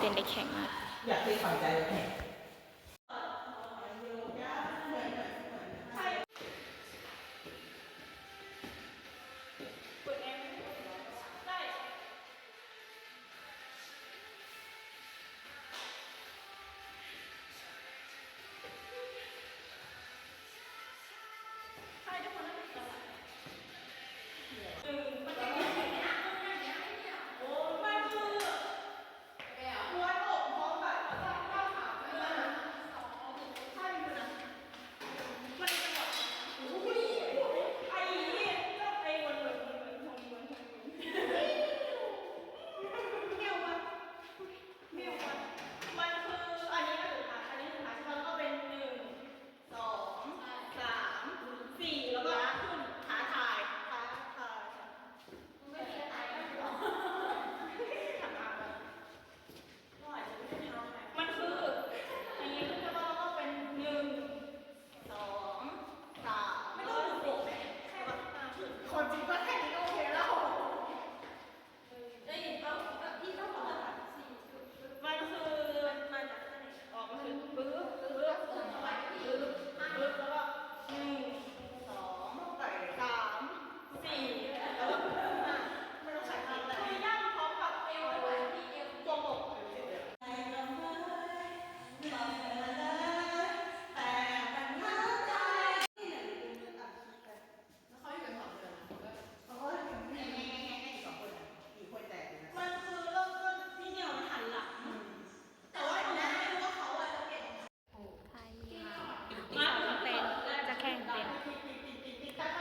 เป็นเด็กแข็งมากอยากเป็นฝังใจเลย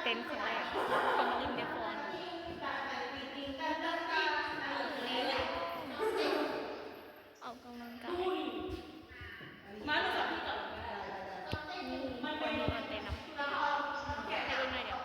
เต็นท์ครั้งแรกของน้องอิมเดฟอนออกกำลังกายมันเป็นนอนเต็นท์นะให้ดูหน่อยเดี๋ยว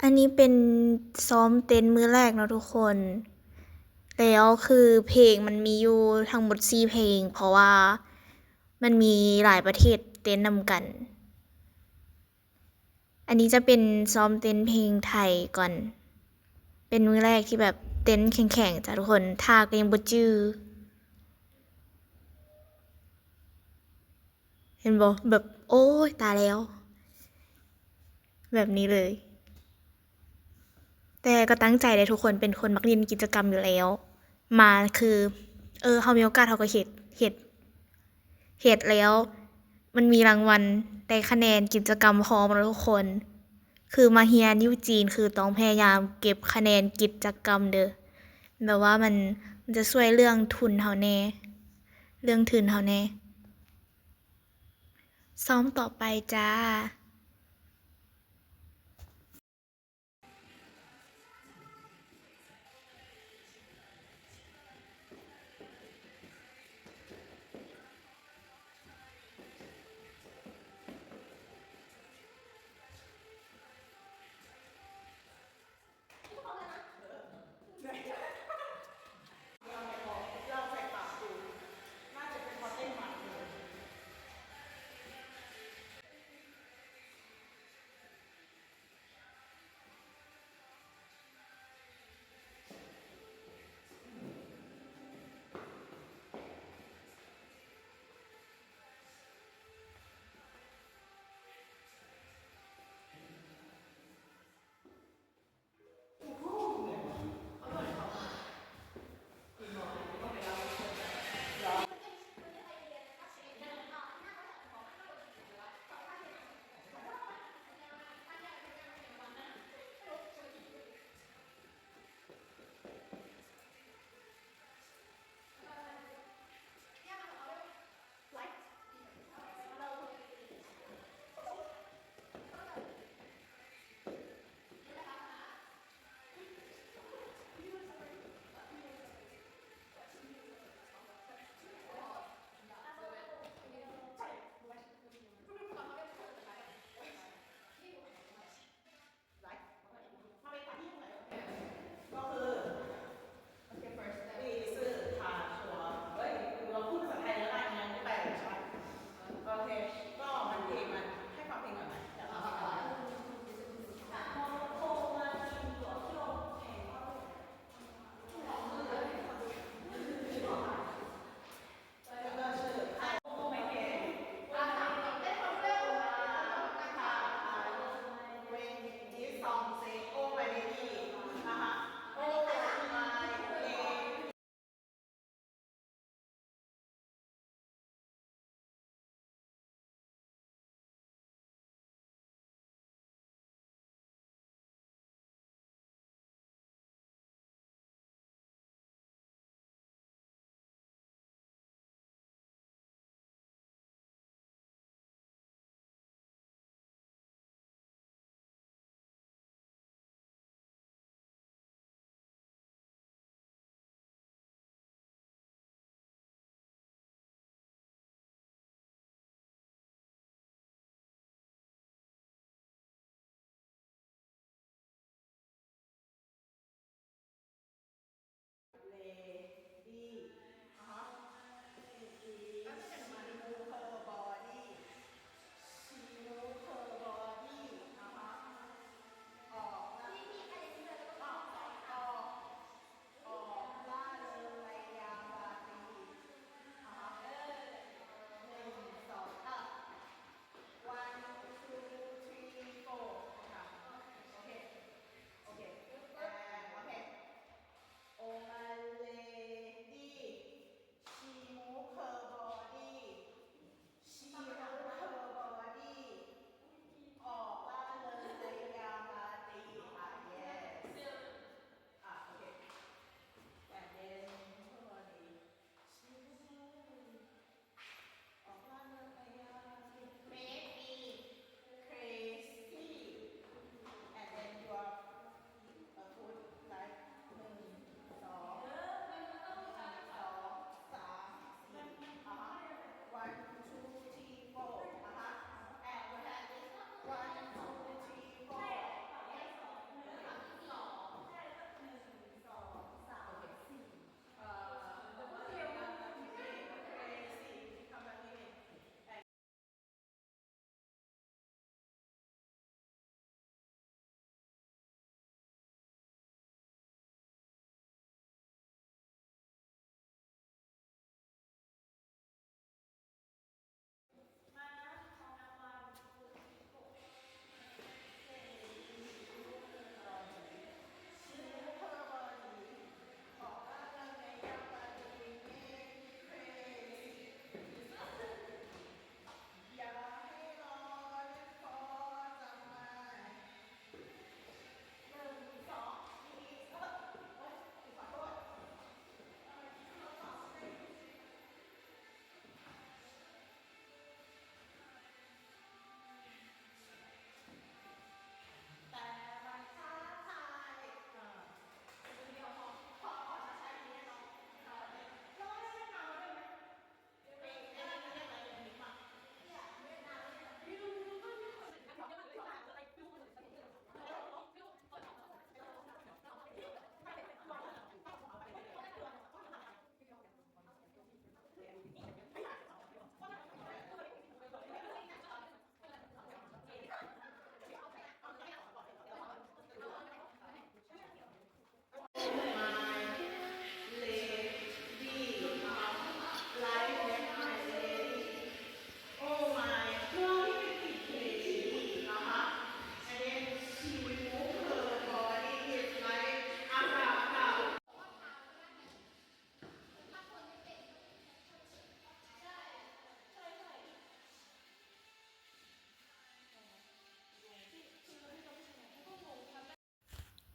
อันนี้เป็นซ้อมเต้นมื้อแรกเนาะทุกคนแล้วคือเพลงมันมีอยู่ทั้งหมด4เพลงเพราะว่ามันมีหลายประเทศเต้นนำกันอันนี้จะเป็นซ้อมเต้นเพลงไทยก่อนเป็นมื้อแรกที่แบบเต้นแข็งๆจ้ะทุกคนท่าก็ยังบ่จื้อเห็นบ่แบบโอ้ยตายแล้วแบบนี้เลยแต่ก็ตั้งใจเลยทุกคนเป็นคนมักเรียนกิจกรรมอยู่แล้วมาคือเฮามีโอกาสเฮาก็เฮ็ดแล้วมันมีรางวัลได้คะแนนกิจกรรมพร้อมแล้วทุกคนคือมาเรียนอยู่จีนคือต้องพยายามเก็บคะแนนกิจกรรมเด้อแบบว่ามันจะช่วยเรื่องทุนเฮาแน่เรื่องทุนเฮาแน่ซ้อมต่อไปจ้า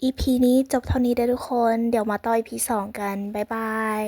EP นี้จบเท่านี้เด้อทุกคน เดี๋ยวมาต่อ EP 2 กัน บ๊ายบาย